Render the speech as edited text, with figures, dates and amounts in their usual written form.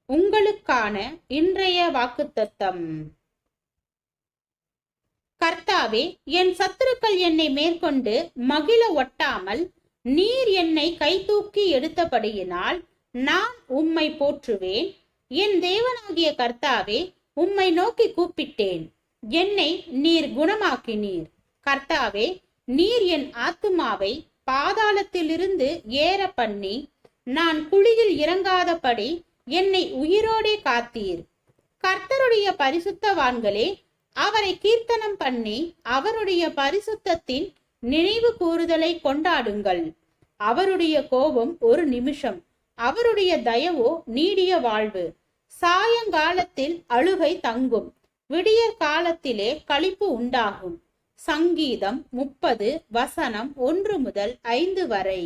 உங்களுக்கான இன்றைய வாக்குத்தத்தம். கர்த்தாவே, என் சத்துருக்கள் என்னை மேற்கொண்டு மகிழ ஒட்டாமல் நீர் என்னை கைதூக்கி எடுத்தபடியினால் நான் உம்மை போற்றுவேன். என் தேவனாகிய கர்த்தாவே, உம்மை நோக்கி கூப்பிட்டேன், என்னை நீர் குணமாக்கினீர். கர்த்தாவே, நீர் என் ஆத்துமாவை பாதாளத்திலிருந்து ஏற பண்ணி நான் குழியில் இறங்காதபடி என்னை உயிரோடே காத்தீர். கர்த்தருடைய பரிசுத்தவான்களே, அவரை கீர்த்தனம் பண்ணி அவருடைய பரிசுத்தத்தின் நினைவு கூறுதலை கொண்டாடுங்கள். அவருடைய கோபம் ஒரு நிமிஷம், அவருடைய தயவோ நீடிய வாழ்வு. சாயங்காலத்தில் அழுகை தங்கும், விடியற் காலத்திலே களிப்பு உண்டாகும். சங்கீதம் 30 வசனம் 1 முதல் 5 வரை.